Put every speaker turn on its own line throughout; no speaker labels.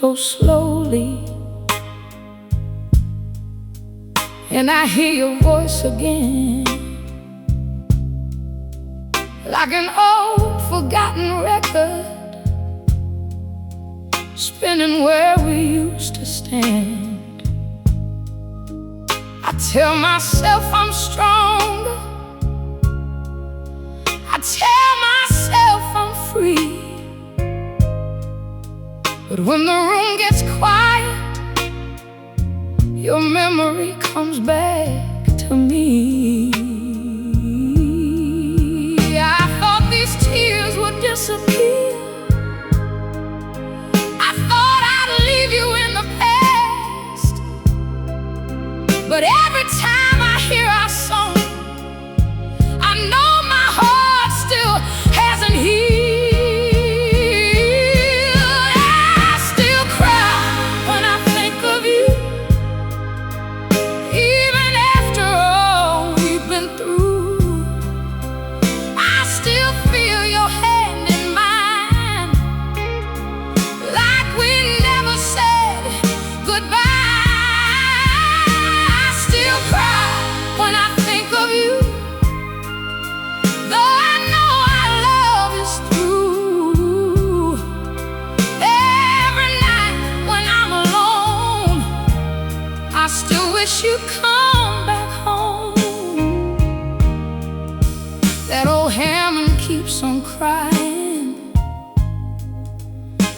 so slowly, and I hear your voice again, like an old forgotten record, spinning where we used to stand. I tell myself I'm stronger, I tell myself I'm free, but when the room gets quiet, your memory comes back to me. I thought these tears would disappear, I thought I'd leave you in the past, but every time I hear our song, I know my heart still hasn't healed. I still cry when I think of you, even after all we've been through. I still feel your hand in mine, like we never said goodbye. I still cry when I think of you, though I know our love is through. Every night when I'm alone, I still wish you'd come back home. That old Hammond keeps on crying,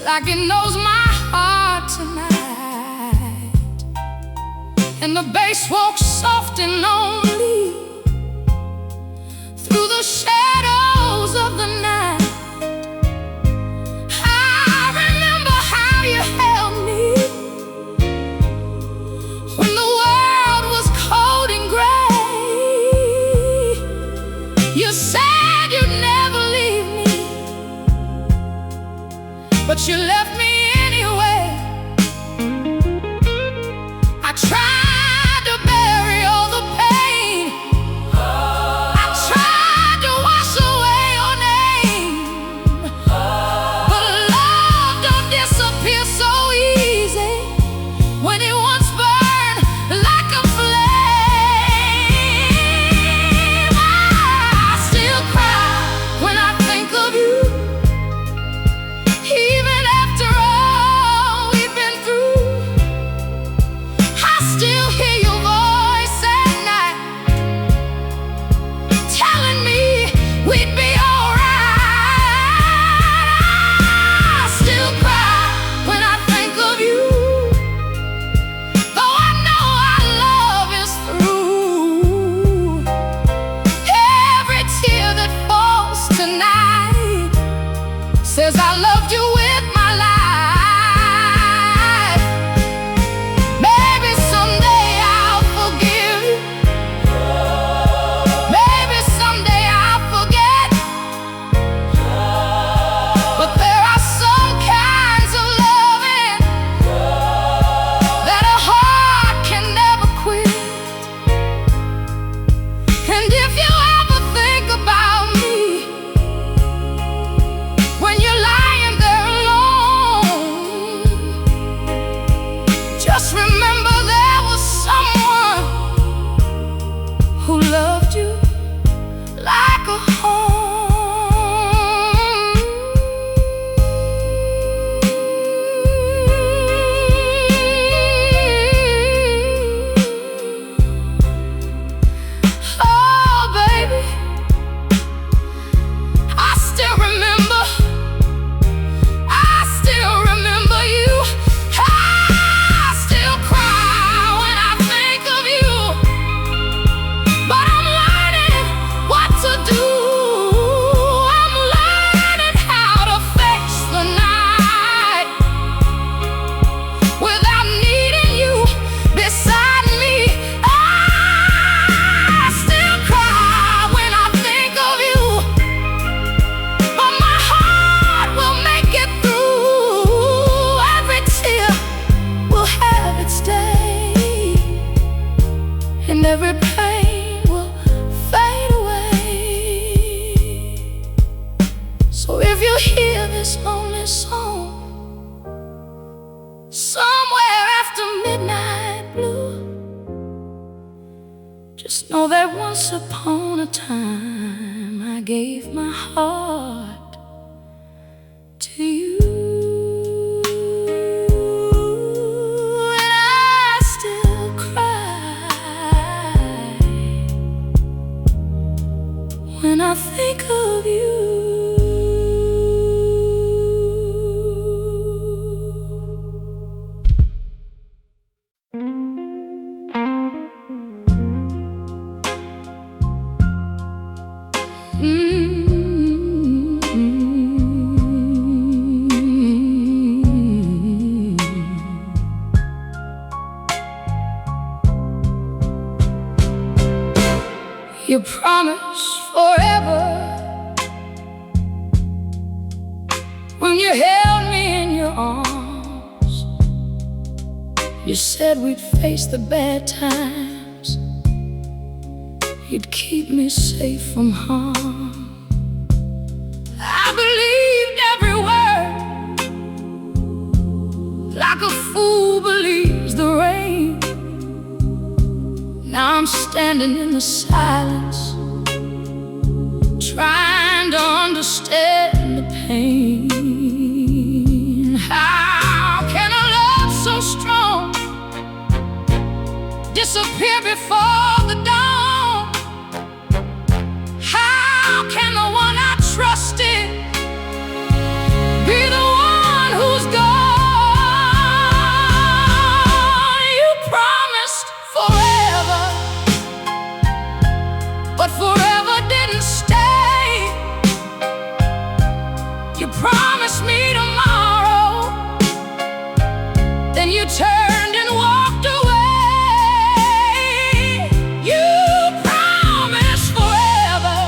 like it knows my heart tonight, and the bass walks soft and lonely through the shadows of the night. I remember how you held me when the world was cold and gray. You said you'd never leave me, but you left me anyway. I tried to bury all the pain, I tried to wash away your name, but love don't disappear so easy when it once burned like a flame. I still cry when I think of you, even after all we've been through. I still hear your voice at night, telling me we'd be alright. I still cry when I think of you, though I know our love is through. Every tear that falls tonight says I loved you with my life. Maybe someday I'll forgive you, maybe someday I'll forget, but there are some kinds of loving that a heart can never quit. And if you ever think about me when you're lying there alone, just remember there was someone who loved you like a home. Oh, baby, I still remember, I still remember you. I still cry when I think of you, but I'm know that once upon a time I gave my heart to you, and I still cry when I think of you. You promised forever when you held me in your arms. You said we'd face the bad times, you'd keep me safe from harm. I believed every word, like a fool believes the rain. Now I'm standing in the silence, trying to understand the pain. How can a love so strong disappear before the dawn? How can the one I trusted be the one who's gone? You promised forever, but forever didn't stay. You promised me tomorrow, then you turned and walked away. You promised forever,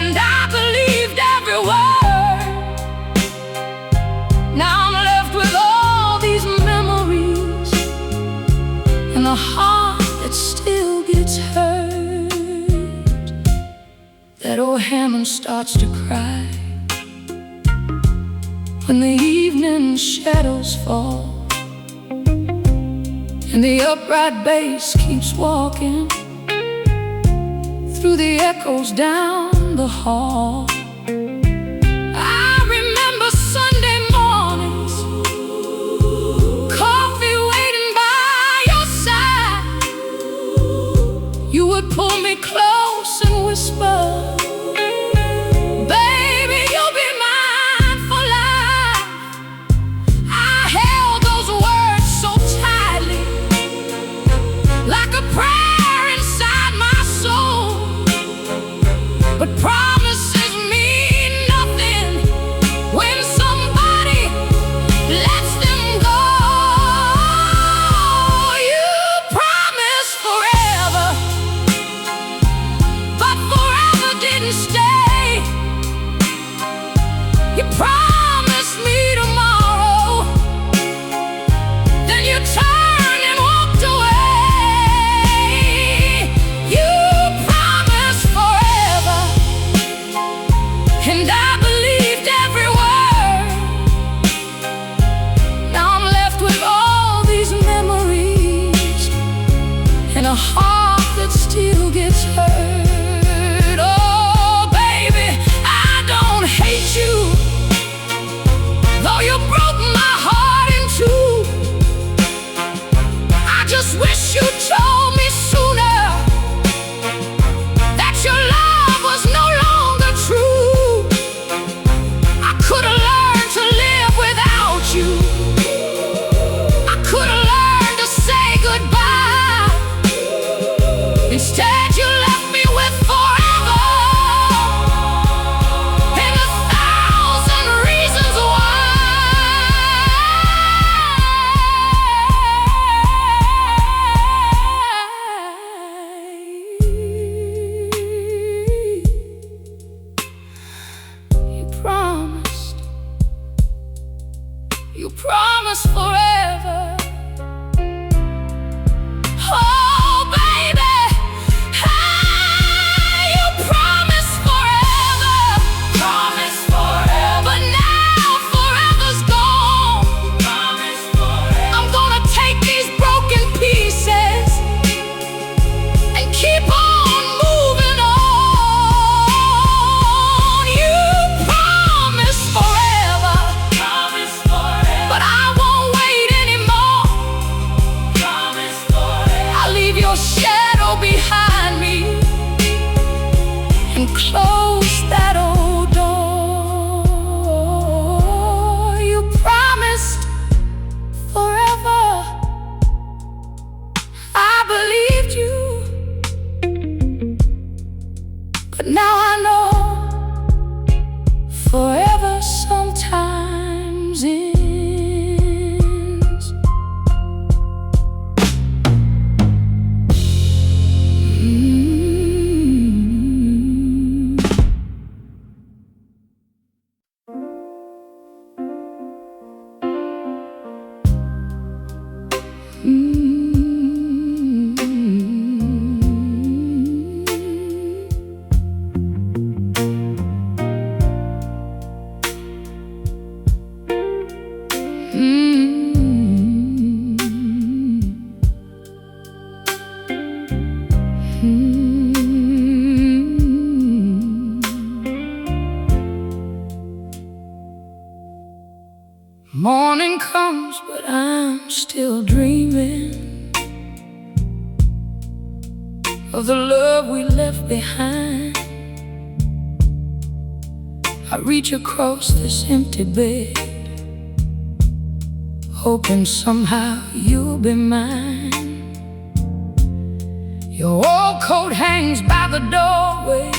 and I believed every word. Now I'm left with all these memories and a heart that still gets hurt. That old Hammond starts to cry when the evening shadows fall, and the upright bass keeps walking through the echoes down the hall. I remember Sunday mornings, coffee waiting by your side. You would pull me close and whisper, baby, you'll be mine for life. I held those words so tightly, like a prayer inside my soul. But promises mean nothing when somebody lets them go. You promised forever, but forever didn't stay. You promised me tomorrow, then you turned and walked away. You promised forever, and I believed every word. Now I'm left with all these memories and a heart that still gets hurt. Oh, baby, I don't hate you, though you broke my heart in two. I just wish you told me sooner that your love was no longer true. I could have learned to live without you. I could have learned to say goodbye. Instead, you left me with forever and 1,000 reasons why. You promised forever. Oh, baby, hey, you promised forever. Promised forever, but now forever's gone. Promised forever. I'm gonna take these broken pieces and But now I know forever sometimes ends. Morning comes, but I'm still dreaming of the love we left behind. I reach across this empty bed, hoping somehow you'll be mine. Your old coat hangs by the doorway,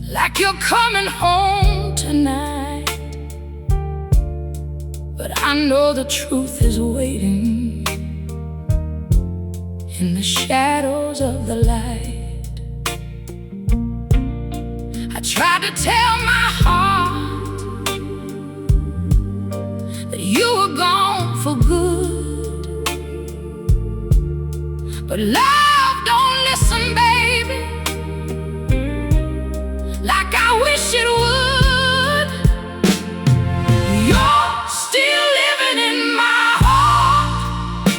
like you're coming home tonight. But I know the truth is waiting in the shadows of the light. I tried to tell my heart that you were gone for good, but love don't listen, baby, like I wish it would. You're still living in my heart,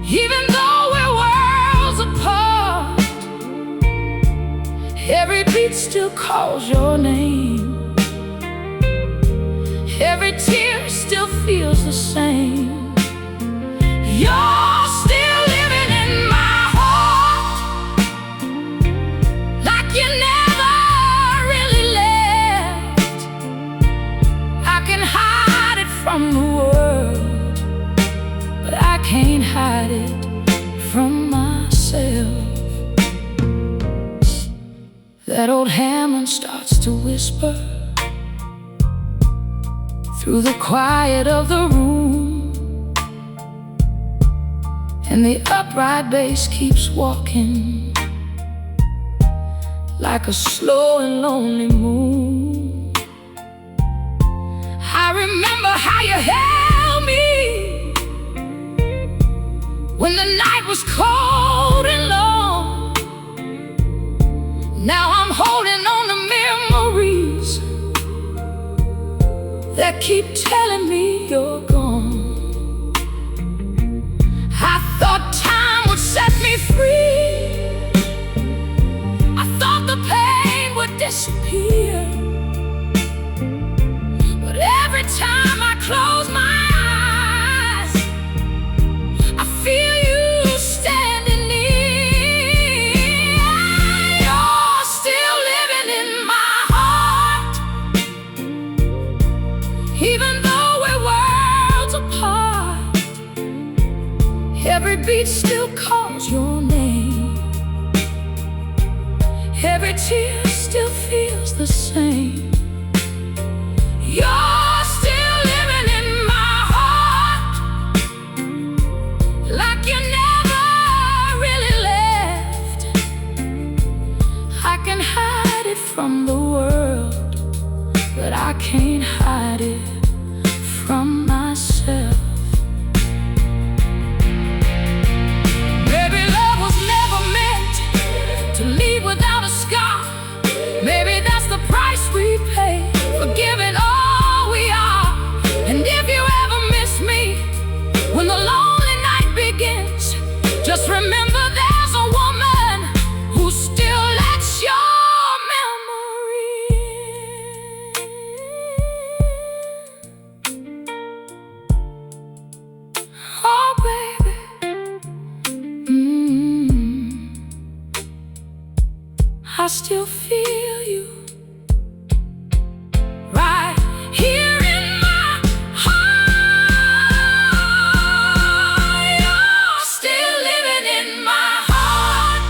even though we're worlds apart. Every beat still calls your name, every tear still feels the same. You're still living in my heart, like you never really left. I can hide it from the world, but I can't hide it from myself. That old Hammond starts to whisper through the quiet of the room, and the upright bass keeps walking like a slow and lonely moon. I remember how you held me when the night was cold and long. Now I'm holding on to memories that keep telling me you're gone. I thought time would set me free, I thought the pain would disappear, but every time I close my eyes, I feel you standing near. You're still living in my heart, even though we're worlds apart. Every beat still calls your name, every tear still feels the same. You're still living in my heart, like you never really left. I can hide it from the world, but I can't hide it from myself. Maybe love was never meant to leave without a scar. Maybe that's the price we pay for giving all we are. And if you ever miss me when the lonely night begins, just remember there's a woman who still lets your memory in. Oh, baby. I still feel you right here in my heart. You're still living in my heart,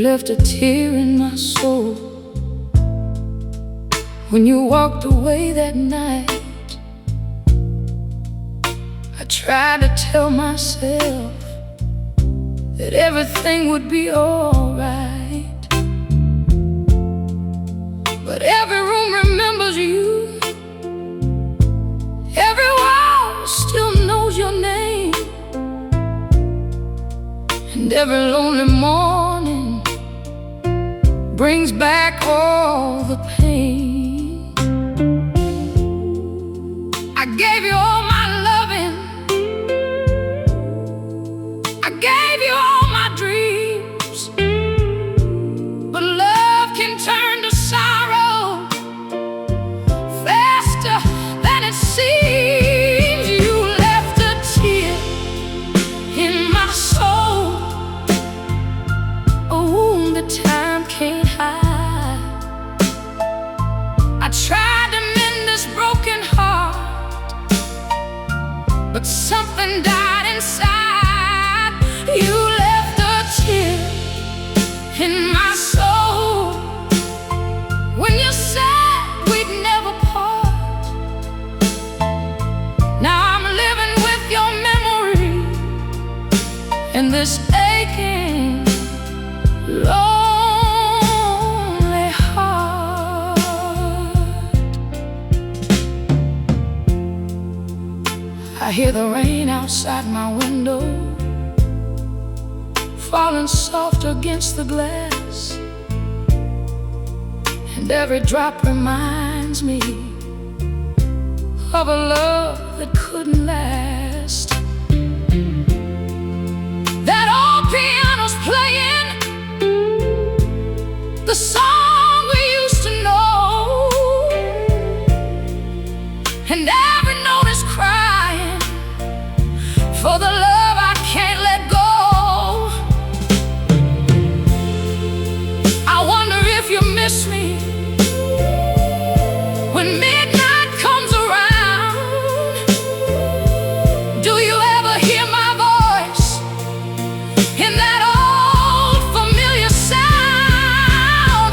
left a tear in my soul when you walked away that night. I tried to tell myself that everything would be alright, but every room remembers you, every wall still knows your name, and every lonely morning brings back all the pain. I gave you all my loving, I gave you all my dreams, but love can turn to sorrow faster than it seems. You left a tear in my soul, a wound that time can't hide. I tried to mend this broken heart, but something died inside. You left a tear in my soul when you said we'd never part. Now I'm living with your memory and this aching, lonely heart. I hear the rain outside my window falling soft against the glass, and every drop reminds me of a love that couldn't last. That old piano's playing the song we used to know, and every note is crying for the love I can't let go. I wonder if you miss me when midnight comes around. Do you ever hear my voice in that old familiar sound?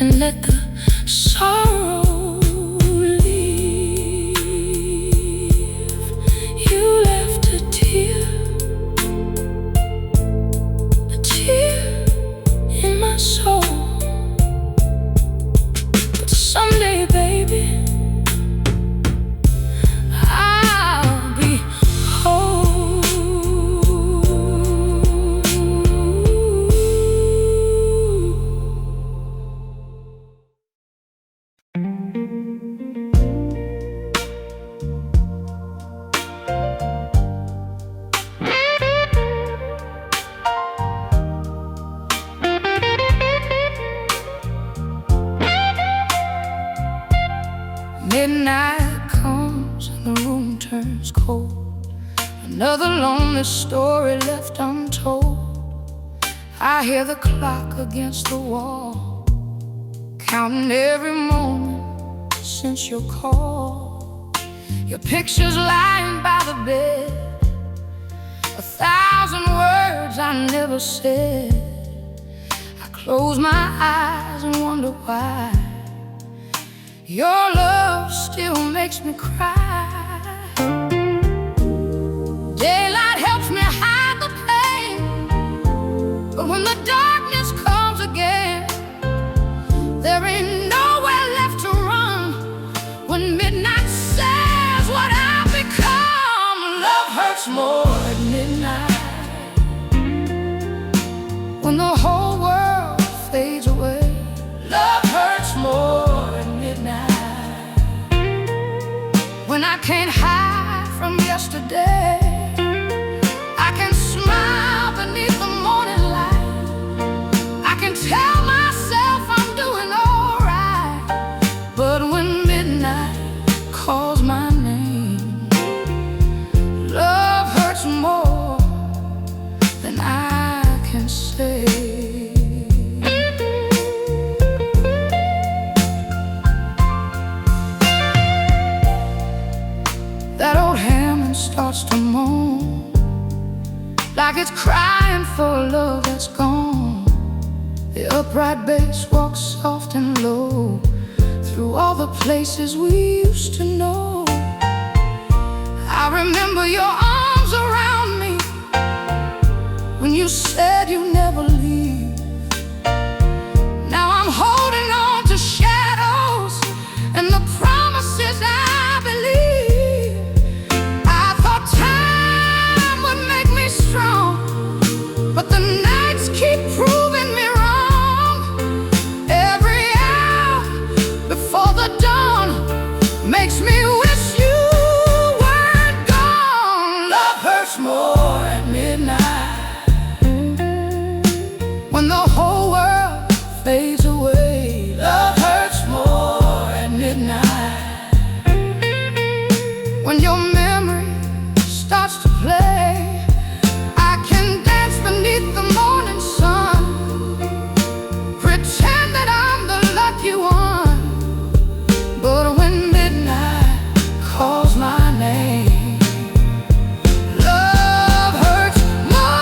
and let the sorrow leave. You left a tear in my soul. But someday, baby, I'll be whole. Midnight comes and the room turns cold. Another lonely story left untold. I hear the clock against the wall, counting every moment since your call. Your picture's lying by the bed, 1,000 words I never said. I close my eyes and wonder why your love still makes me cry. Daylight helps me hide the pain, but when the darkness comes again, there ain't nowhere left to run. When midnight says what I've become, love hurts more at midnight. When the whole world fades away, love hurts more at midnight. When I can't hide from yesterday, I can smile beneath the morning light. I can tell myself I'm doing alright. But when midnight calls my name, love hurts more than I can say. That old Hammond starts to moan, like it's crying for a love that's gone. The upright bass walks soft and low through all the places we used to know. I remember your arms around me when you said you'd never leave. Now I'm holding on to shadows and the promises I believe. But the nights keep proving me wrong. Every hour before the dawn makes me wish you weren't gone. Love hurts more at midnight. When the whole world fades away, love hurts more at midnight. When your memory starts to play, beneath the morning sun, pretend that I'm the lucky one. But when midnight calls my name, love hurts more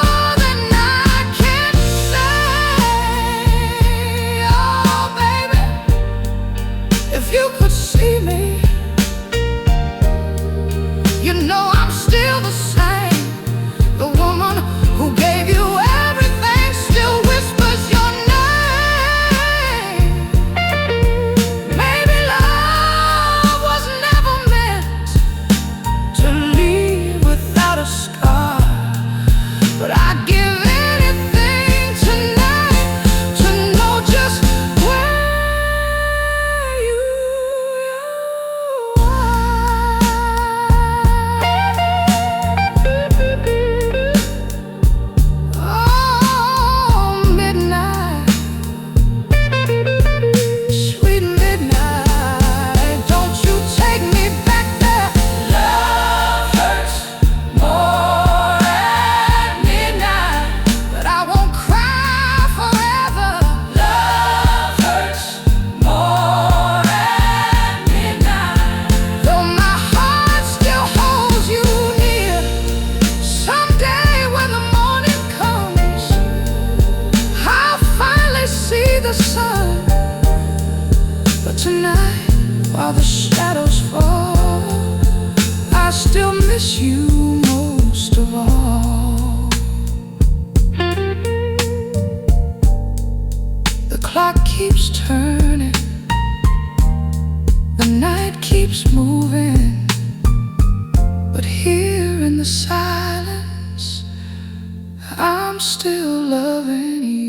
keeps moving, but here in the silence, I'm still loving you.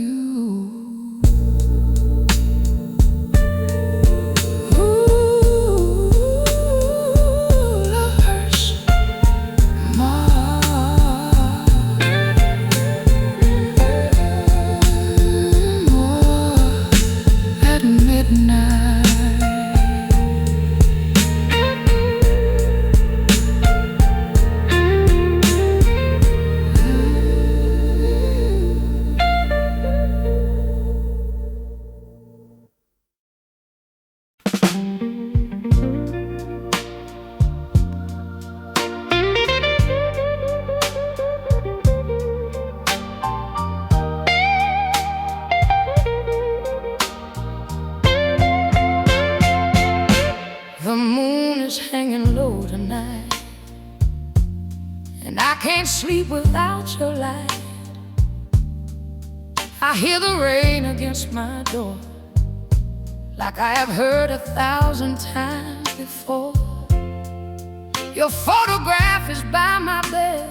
The moon is hanging low tonight, and I can't sleep without your light. I hear the rain against my door, like I have heard 1,000 times before. Your photograph is by my bed,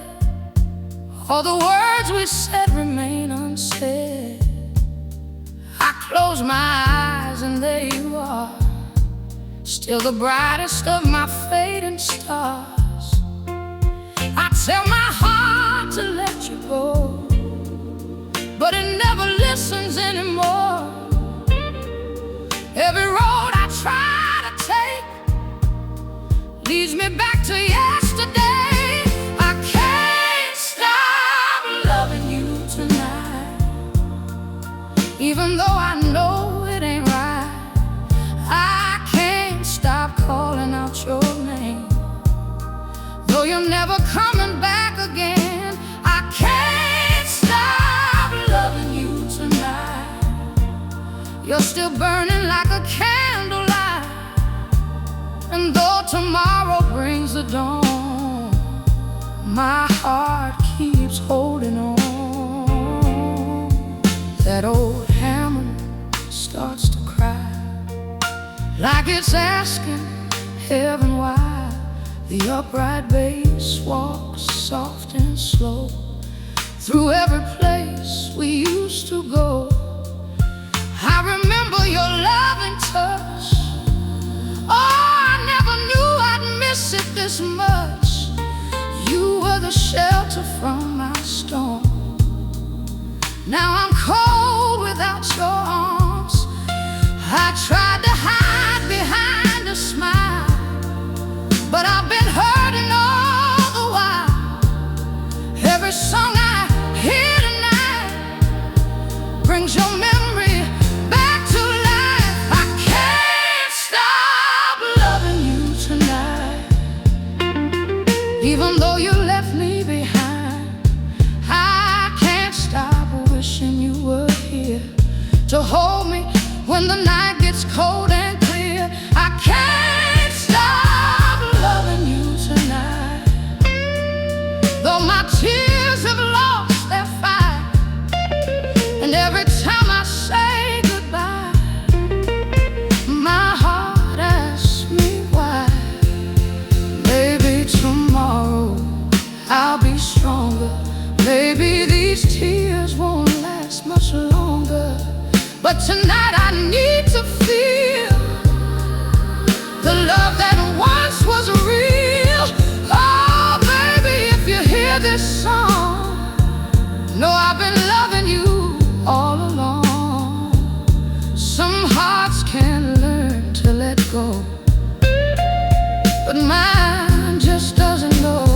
all the words we said remain unsaid. I close my eyes and there you are, still the brightest of my fading stars. I tell my heart to let you go, but it never listens anymore. Every road I try to take leads me back to yesterday. I can't stop loving you tonight, even though I know it ain't right. I can't stop calling out your name, though you're never coming back again. I can't stop loving you tonight. You're still burning like a candlelight, and though tomorrow brings the dawn, my heart keeps holding on. That old Hammond starts to cry, like it's asking heaven why. The upright bass walks soft and slow through every place we used to go. I remember your loving touch. Oh, I never knew I'd miss it this much. You were the shelter from my storm. Now I'm cold without your arms. I tried to hide behind a smile, but I've been hurting all the while. Every song I hear tonight brings your memory back to life. I can't stop loving you tonight, even though you left me behind. I can't stop wishing you were here to hold me when the night gets cold and clear. I can't stop loving you tonight, though my tears have lost their fight, and every time I say goodbye, my heart asks me why. Maybe tomorrow I'll be stronger. Maybe these tears won't last much longer, but tonight I need to feel the love that once was real. Oh, baby, if you hear this song, know I've been loving you all along. Some hearts can learn to let go, but mine just doesn't know.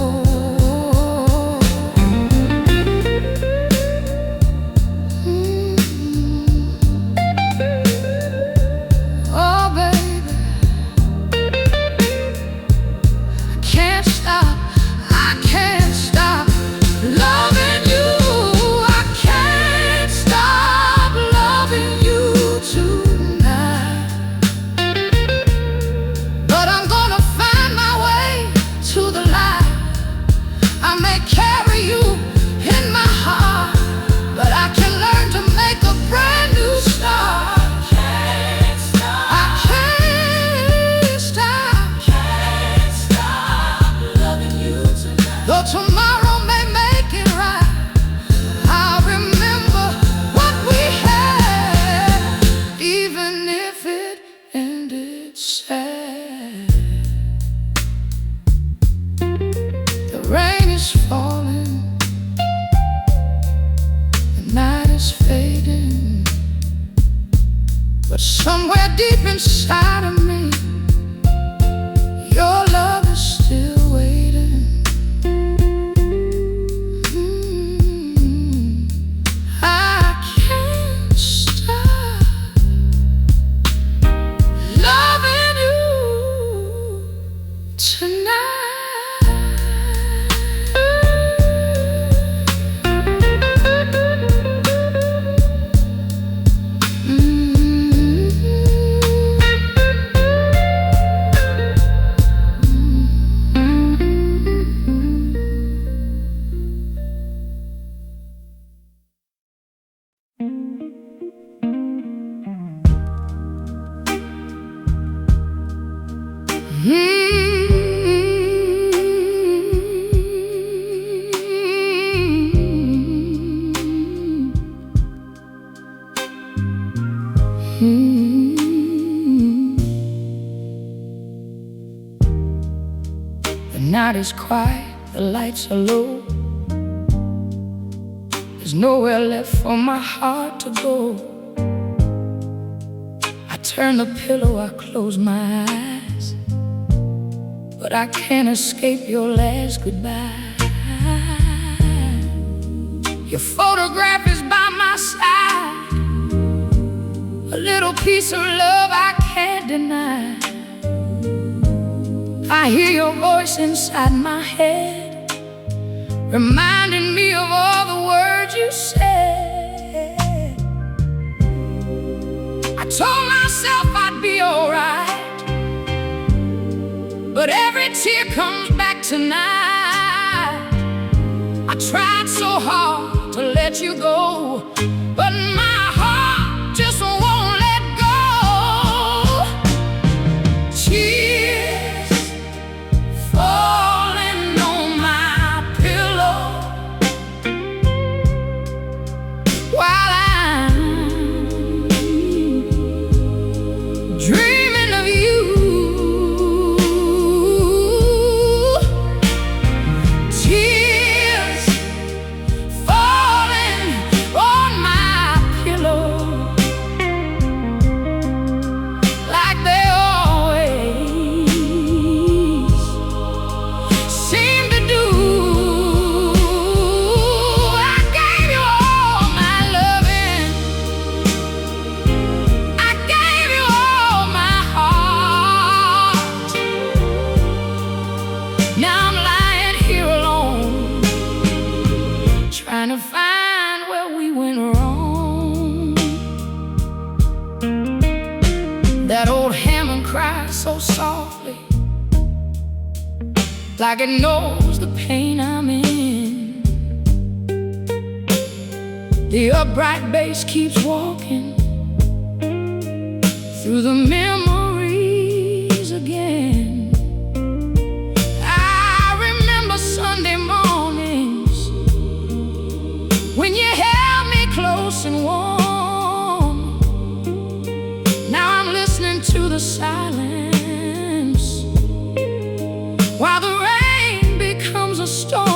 Somewhere deep inside of me, your love is still waiting. I can't stop loving you tonight. The night is quiet, the lights are low. There's nowhere left for my heart to go. I turn the pillow, I close my eyes, but I can't escape your last goodbye. Your photograph is by my side, a little piece of love I can't deny. I hear your voice inside my head, reminding me of all the words you said. I told myself I'd be alright, but every tear comes back tonight. I tried so hard to let you go, but my heart just won't let go. Tears falling on my pillow while I'm dreaming of you. Tears falling on my pillow like they always seem to do. I gave you all my loving, I gave you all my heart. Now I'm lying here alone, trying to find where we went wrong. That old Hammond cries so softly, like it knows the pain I'm in. The upright bass keeps walking through the memories again. I remember Sunday mornings when you held me close and warm. Now I'm listening to the silence while the rain becomes a storm.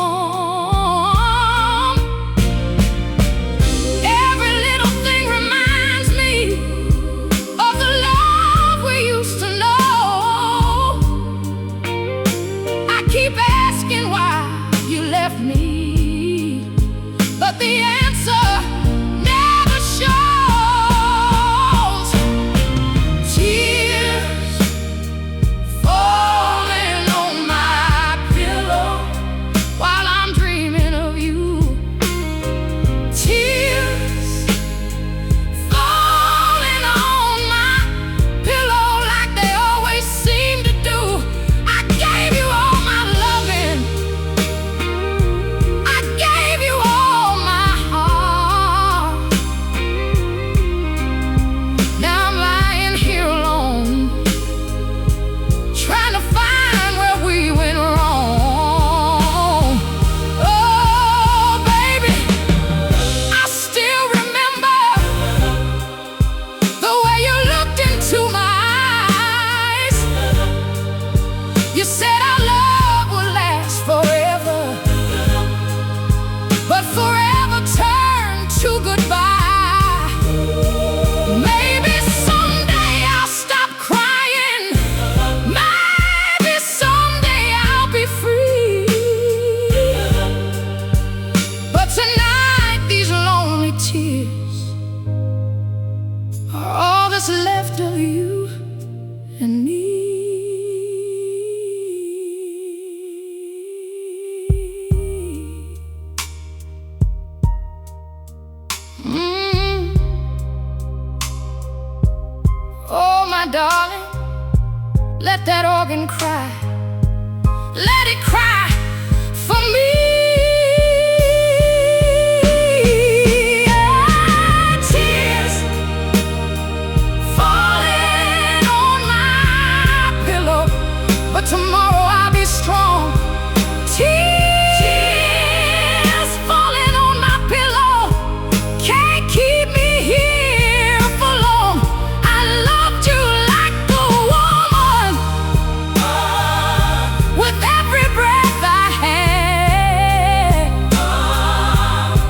Every little thing reminds me of the love we used to know. I keep asking why you left me, but the answer never shows. Tears falling on my pillow while I'm dreaming of you. Tears falling on my pillow like they always seem to do. I gave you all my loving, I gave you all my heart. Now I'm lying here alone, trying to find where we went wrong. Oh, baby, I still remember the way you looked into my eyes. You said our love would last forever, but forever turned to goodbye. Maybe someday Mm. Oh, my darling, let that organ cry. Let it cry for me. Tears falling on my pillow, but tomorrow I'll be strong. Tears falling on my pillow can't keep me here for long. I loved you like a woman with every breath I had.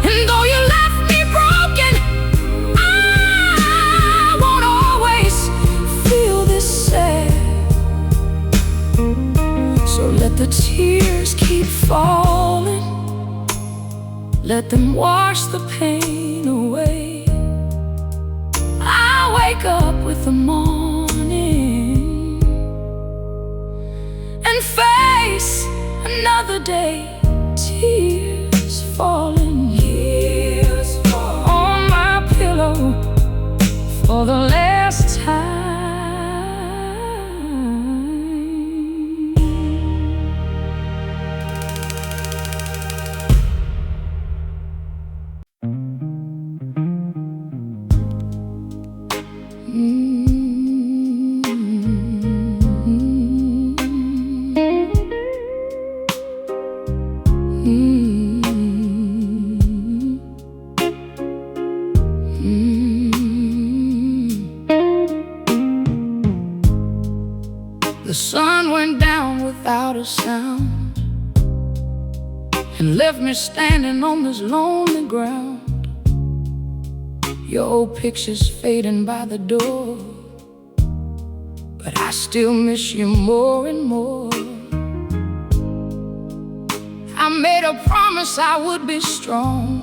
And though you left me broken, I won't always feel this sad. So let the tears keep falling, let them wash the pain away. I'll wake up with the morning and face another day. Tears falling, on my pillow for the last time. The sun went down without a sound and left me standing on this lonely ground. Your old pictures fading by the door, but I still miss you more and more. I made a promise I would be strong,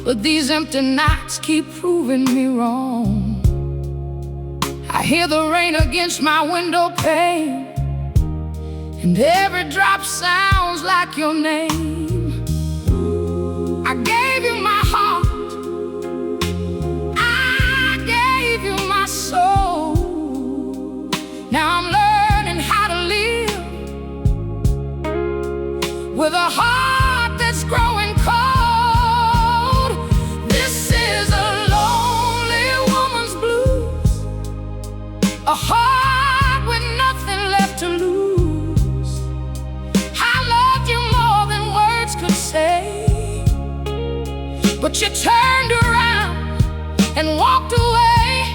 but these empty nights keep proving me wrong. I hear the rain against my window pane, and every drop sounds like your name. I gave you my heart, I gave you my soul. Now I'm learning how to live with a heart that's growing cold. This is a lonely woman's blues, a heart with nothing left to lose. I loved you more than words could say, but you turned around and walked away.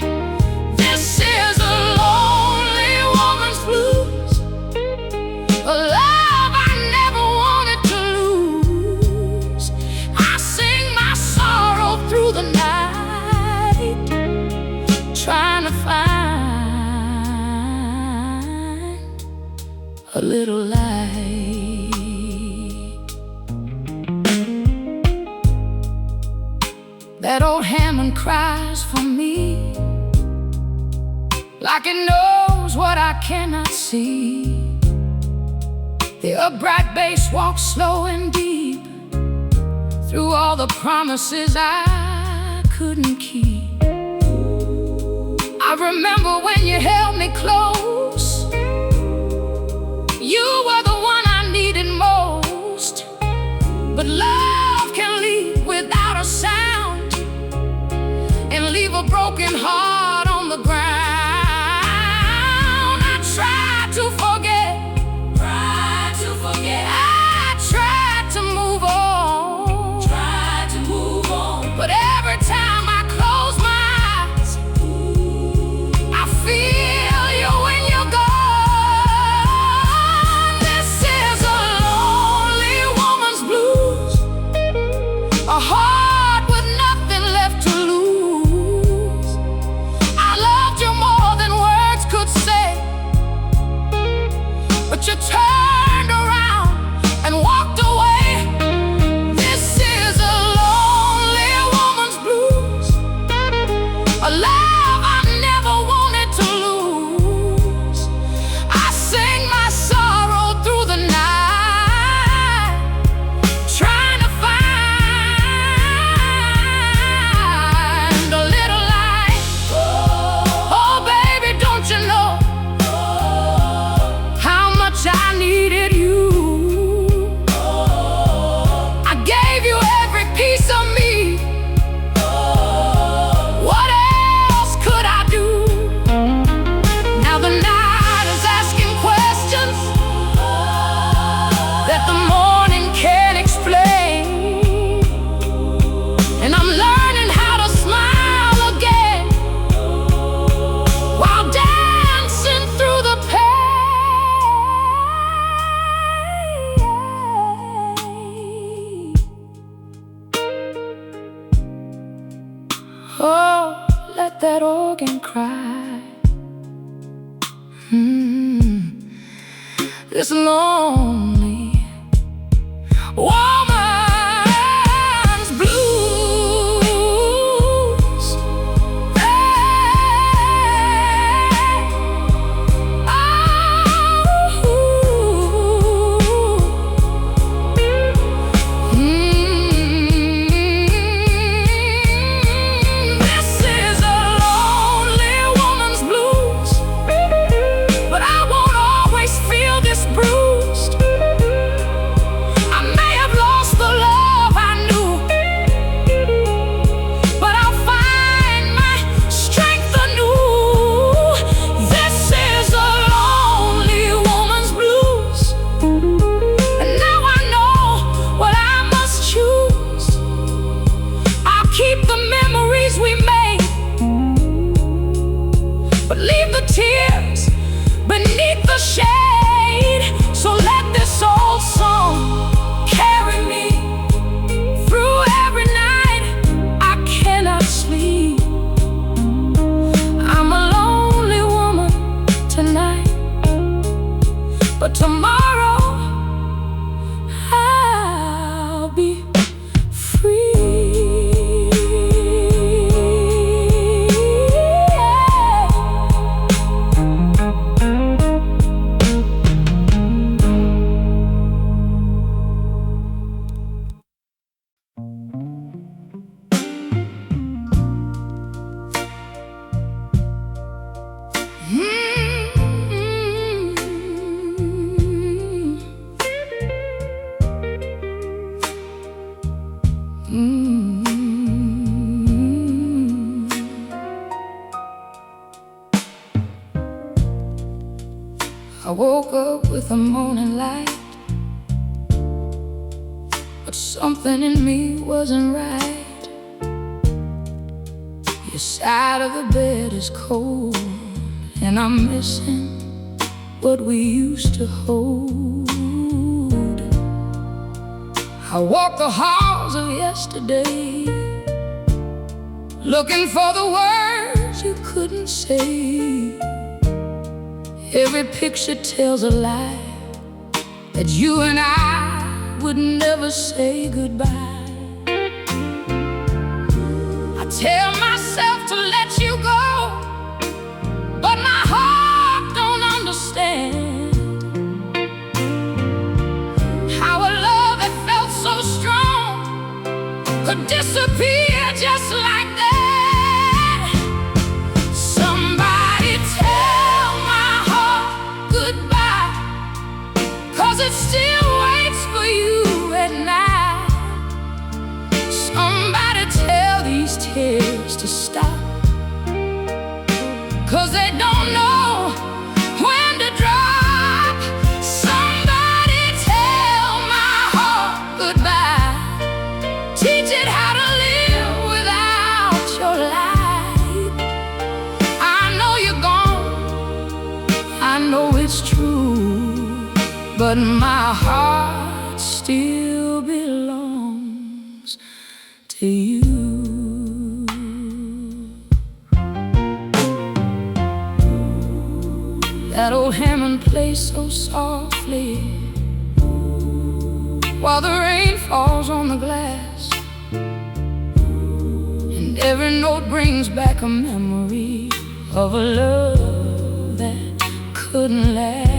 This is a lonely woman's blues, a love I never wanted to lose. I sing my sorrow through the night, trying to find a little light. That old Hammond cries for me like it knows what I cannot see. The upright bass walks slow and deep through all the promises I couldn't keep. I remember when you held me close, you were the one I needed most. But love can leave without a sound and leave a broken heart on the ground. I tried to forget, I tried to move on, but every time I close my eyes, I feel you when you're gone. This is a lonely woman's blues, a heart with nothing left to lose. I loved you Oh, let that organ cry. This lonely woman's blues. Hey, this is a lonely woman's blues, but I won't always feel this bruised. I may have lost the love I knew, but I'll find my strength anew. This is a lonely woman's blues, and now I know what I must choose. I'll keep the memories we made, but leave the tears beneath the shade. So let this old song carry me through every night I cannot sleep. I'm a lonely woman tonight, but tomorrow I'll be free. I woke up with the morning light, but something in me wasn't right. Your side of the bed is cold, and I'm missing what we used to hold. I walk the halls of yesterday, looking for the words you couldn't say. Every picture tells a lie, that you and I would never say goodbye. I tell myself to let you go, but my heart don't understand how a love that felt so strong could disappear just like that. Somebody tell my heart goodbye, 'cause it still waits for you at night. Somebody tell these tears to stop, 'cause they don't know when to drop. Somebody tell my heart goodbye, teach it how to live without your light. I know you're gone, I know it's true, but my heart still belongs to you. That old Hammond plays so softly while the rain falls on the glass, and every note brings back a memory of a love that couldn't last.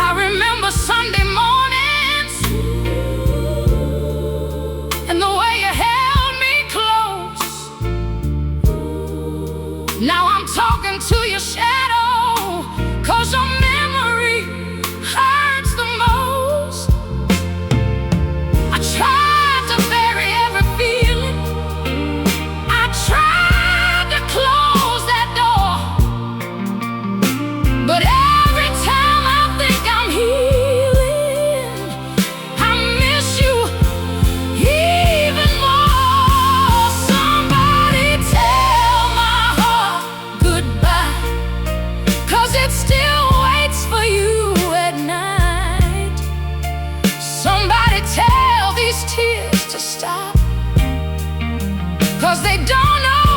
I remember Sunday mornings and the way you held me close. Now I'm talking to your shadow, 'cause your memory hurts the most. I tried to bury every feeling, I tried to close that door, but every time I think I'm healing, I miss you even more. Somebody tell my heart goodbye, 'cause it still waits for you at night. Somebody tell these tears to stop, 'cause they don't know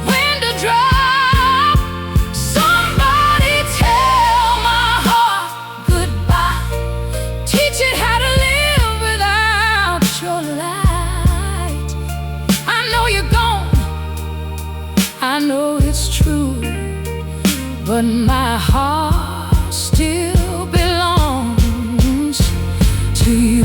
when to drop. Somebody tell my heart goodbye. Teach it how to live without your light. I know you're gone, I know it's true, but my heart still belongs to you.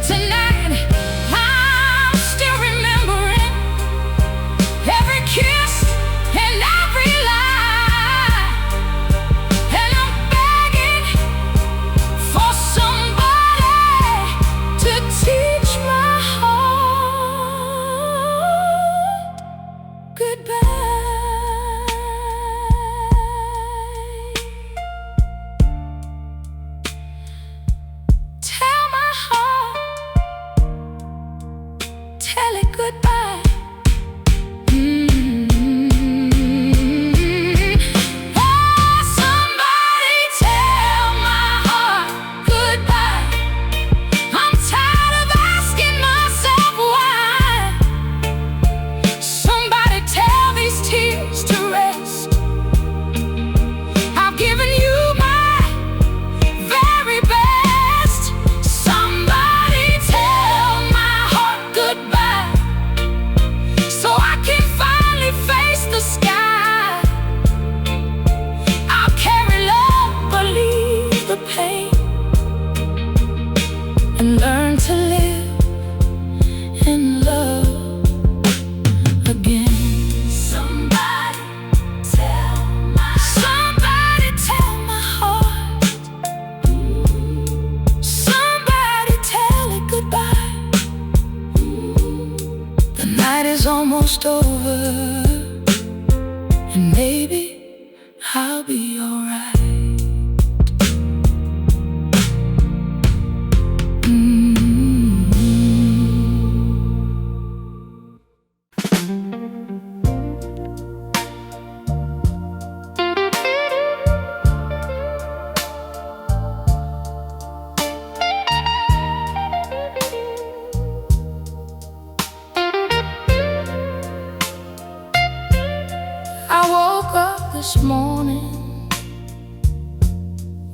Tonight, I'm still remembering every kiss and every lie, and I'm begging for somebody to teach my heart goodbye. Tell my heart, tell it goodbye. Oh, somebody tell my heart goodbye. I'm tired of asking myself why. Somebody tell these tears to rest. I've given you my very best. Somebody tell my heart goodbye, so I can finally face the sky. I'll carry love, but leave the pain, and learn to live in love again. Somebody tell my heart. Somebody tell it goodbye. The night is almost over, and maybe I'll be alright. I woke up this morning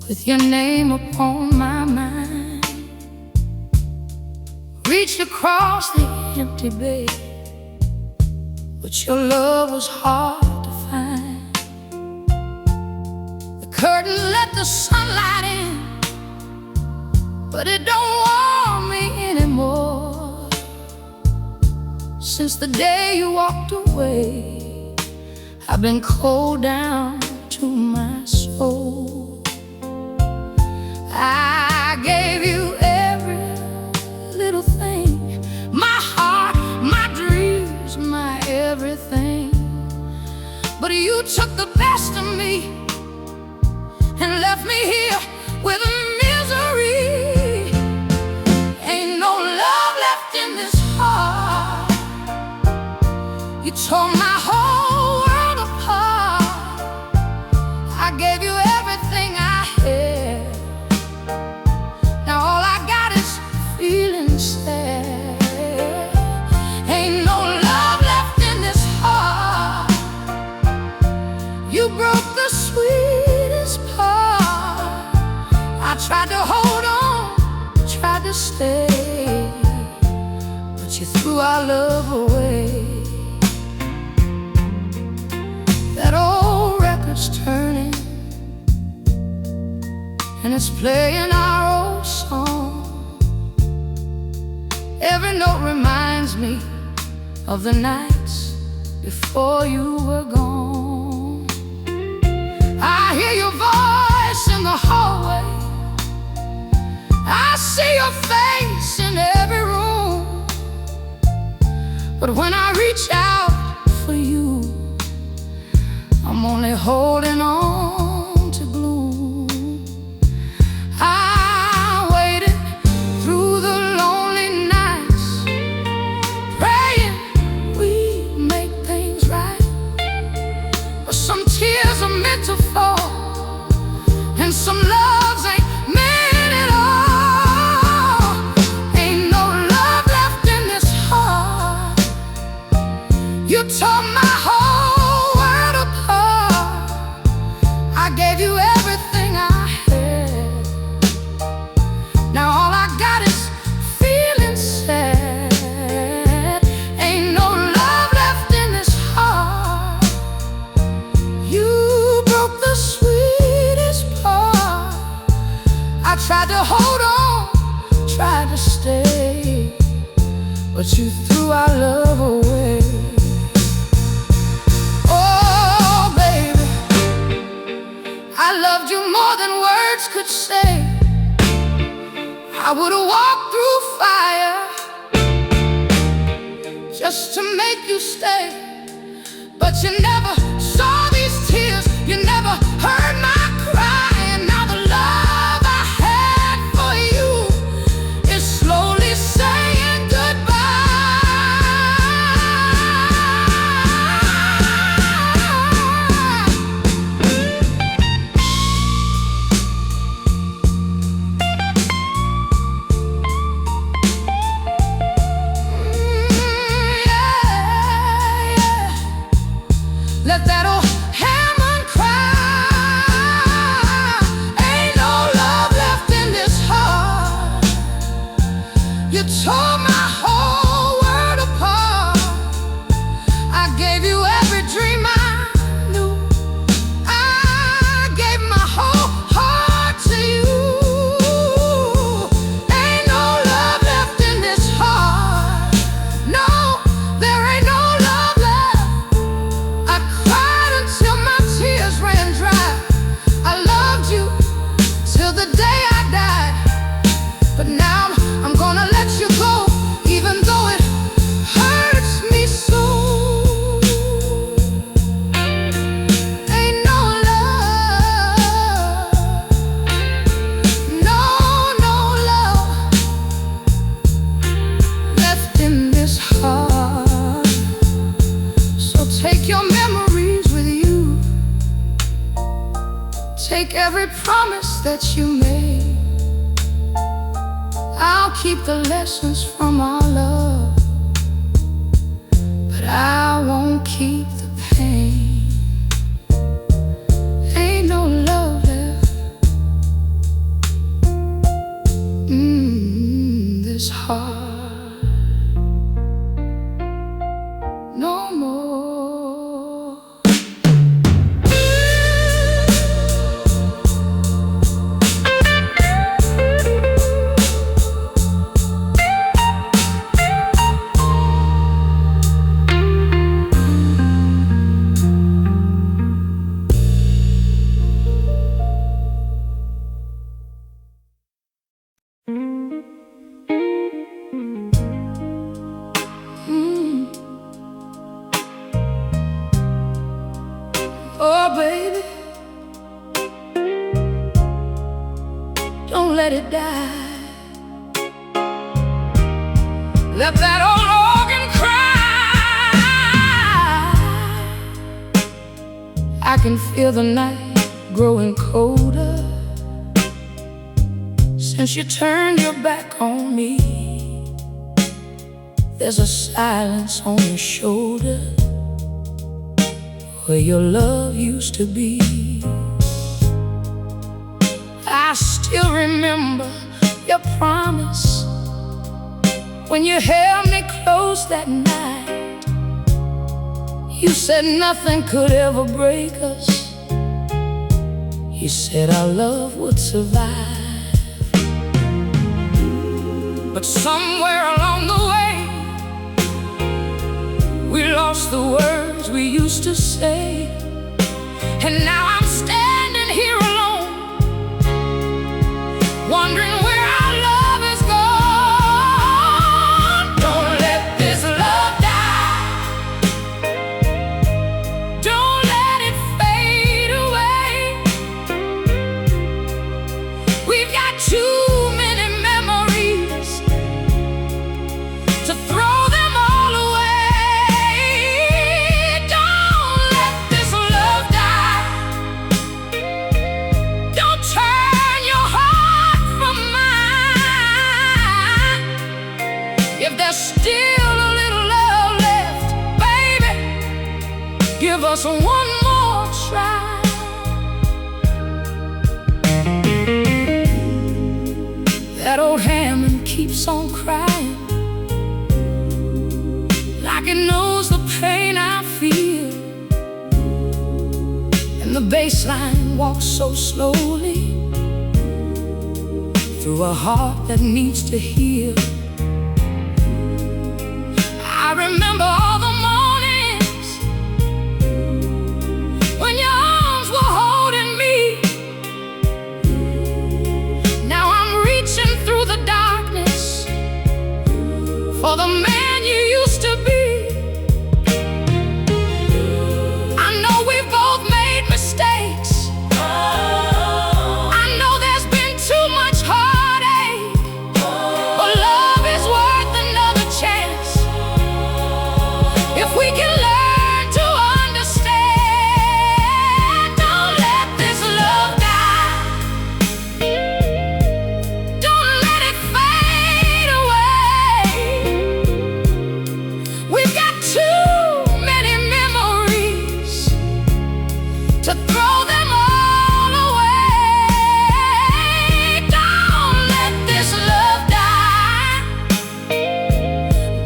with your name upon my mind. Reached across the empty bed, but your love was hard to find. The curtain let the sunlight in, but it don't warm me anymore. Since the day you walked away, I've been cold down to my soul. I gave you every little thing, my heart, my dreams, my everything. But you took the best of me and left me here with misery. Ain't no love left in this heart. You tore my whole world apart. I gave you everything I had. Now all I got is feeling sad. Ain't no love left in this heart. You broke the sweetest part. I tried to hold on, tried to stay, but you threw our love away. That old record's turning, and it's playing our old song. Every note reminds me of the nights before you were gone. I hear your voice in the hallway, I see your face in every room. But when I reach out for you, I'm only holding on to gloom. Some loves ain't meant at all. Ain't no love left in this heart. You tore my whole world apart. I gave you everything I had. Now all I got is feeling sad. Ain't no love left in this heart. You broke the sweetest part. I tried to hold on, tried to stay, but you threw our love away. Oh, baby, I loved you more than words could say. I would've walked through fire just to make you stay. But you never saw these tears, you never heard my cry. And now the love I had for you is slowly saying let that old Hammond cry. Ain't no love left in this heart. You tore my whole world apart. I gave you every dream I knew. I gave my whole heart to you. Ain't no love left in this heart. No, there ain't no love left. I cried until my tears ran dry. I loved you till the day I died. But now I'm gonna let you go, even though it hurts me so. Ain't no love, no, no love left in this heart. So take your memories with you. Take every promise that you made. I'll keep the lessons from our love, but I won't keep the pain. Ain't no love left in this heart no more. Oh, baby, don't let it die. Let that old organ cry. I can feel the night growing colder since you turned your back on me. There's a silence on your shoulder where your love used to be. I still remember your promise when you held me close that night. You said nothing could ever break us. You said our love would survive. But somewhere along the way, we lost the words we used to say. And now I'm standing here alone, wondering where our love is gone. Don't let this love die. Don't let it fade away. We've got too many memories to throw them all away. Don't let this love die. us one more try. That old Hammond keeps on crying, like it knows the pain I feel. And the bass line walks so slowly through a heart that needs to heal. I remember all the mornings when your arms were holding me. Now I'm reaching through the darkness for the man you used to be. I know we've both made mistakes. I know there's been too much heartache, but love is worth another chance if we can learn to understand. Don't let this love die. Don't let it fade away. We've got too many memories to throw them all away. Don't let this love die.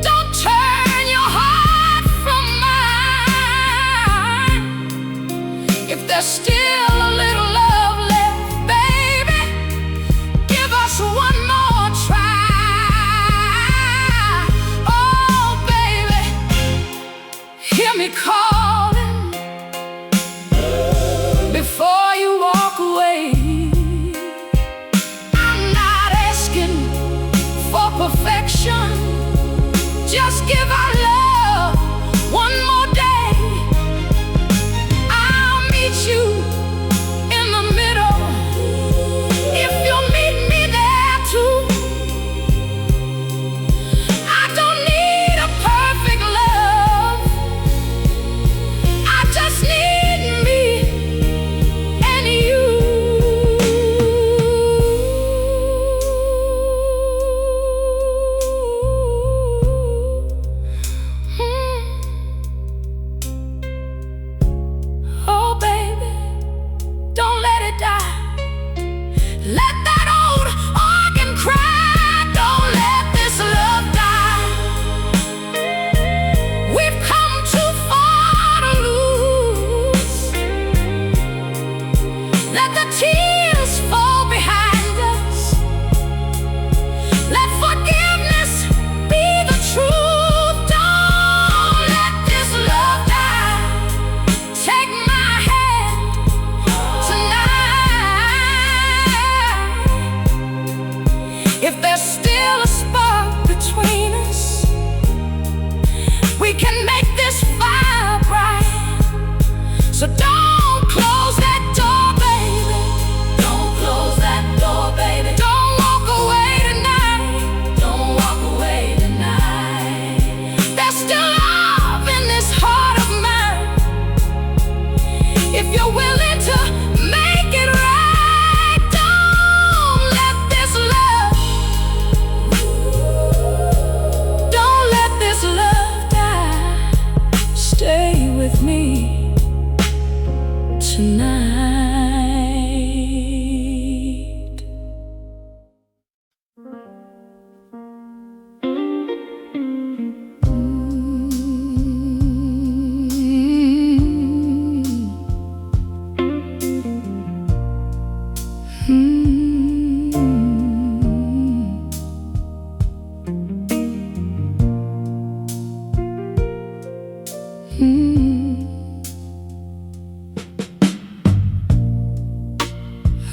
Don't turn your heart from mine. If there's still a little love left, baby, give us one more try. Oh, baby, hear me calling before you walk away. I'm not asking for perfection. Just give our love one more day. I'll meet you in the middle if you'll meet me there too. I don't need a perfect love. I just need me and you. Oh, baby, don't let it die. Let that old organ cry. Don't let this love die. We've come too far to lose. Let the tears fall behind us. Let forgiveness be the truth. Don't let this love die. Take my hand tonight. If there's still a spark between us, we can make this fire bright. So don't close that door, baby. Don't close that door, baby. Don't walk away tonight. Don't walk away tonight. There's still love in this heart of mine. If you're willing to make it right, don't let this love, don't let this love die. Stay with me tonight.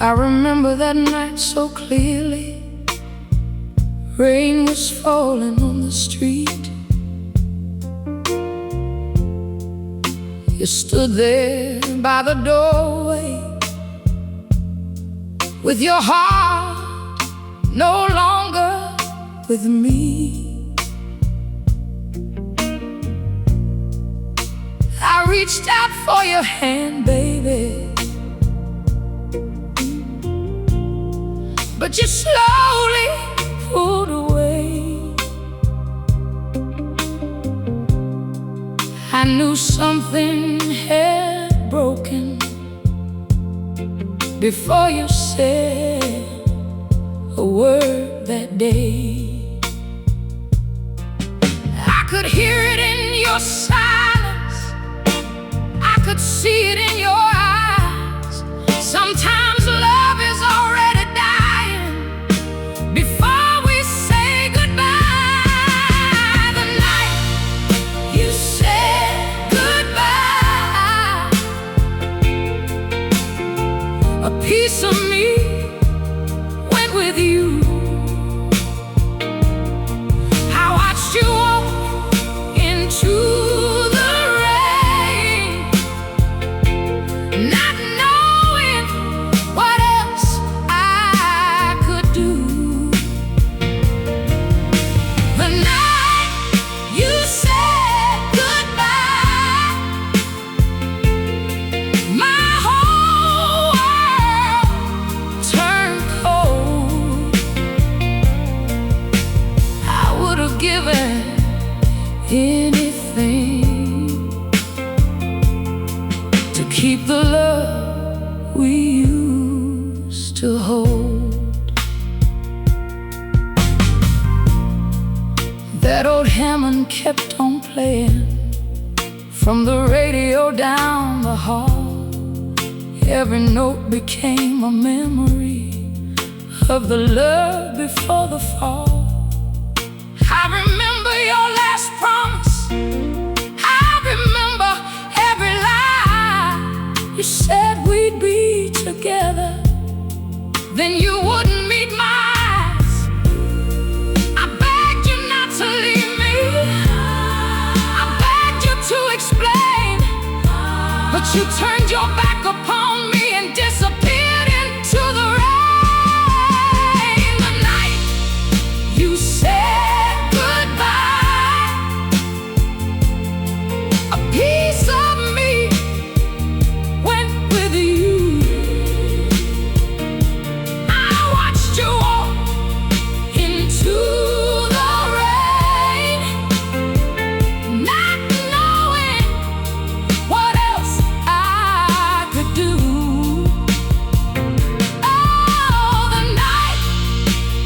I remember that night so clearly. Rain was falling on the street. You stood there by the doorway with your heart no longer with me. I reached out for your hand, baby, but you slowly pulled away. I knew something had broken before you said a word that day. I could hear it in your silence, I could see it in your eyes. Sometimes love is already dying before we say goodbye. The night you said goodbye, a piece of me went with you. I watched you walk into the rain, not knowing what else I could do. The night you said goodbye, my whole world turned cold. I would have given anything to keep the love we used to hold. That old Hammond kept on playing from the radio down the hall. Every note became a memory of the love before the fall. I remember your last promise, I remember every lie. You said we'd be together, then you wouldn't meet my eyes. I begged you not to leave me, I begged you to explain, but you turned your back upon me and disappeared into the rain. The night you said goodbye, a piece of me went with you. I watched you walk into the rain, not knowing what else I could do. Oh, the night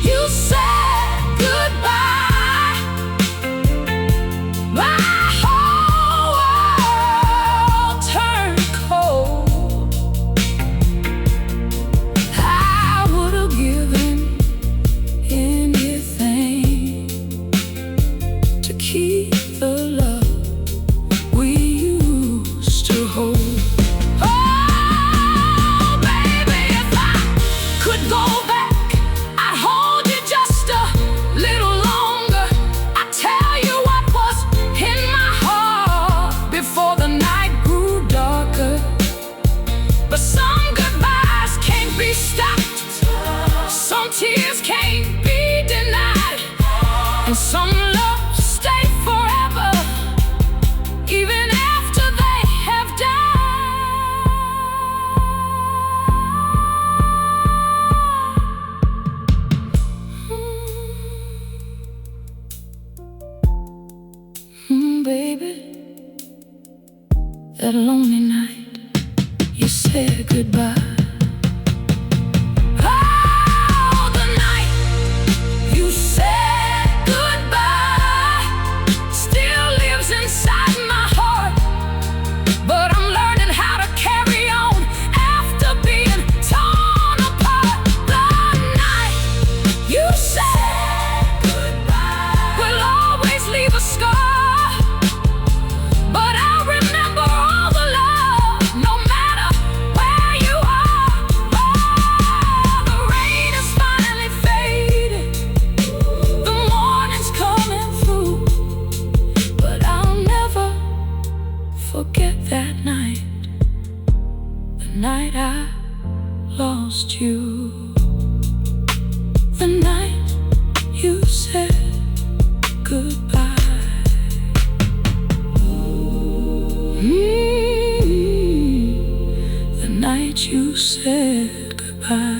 you said goodbye, my whole world turned cold. I would have given anything to keep the love we used to hold. Oh, baby, if I could go back, I'd hold you just a little longer. I'd tell you what was in my heart before the night grew darker. But some goodbyes can't be stopped, some tears can't be denied, and some loves stay forever, even after they have died. Baby, that lonely night you said goodbye. Oh, the night you said goodbye still lives inside my heart, but I'm learning how to carry on after being torn apart. The night you said goodbye will always leave a scar, but I remember all the love, no matter where you are. Oh, the rain is finally faded, the morning's coming through, but I'll never forget that night, the night I lost you. The night you said goodbye. The night you said goodbye.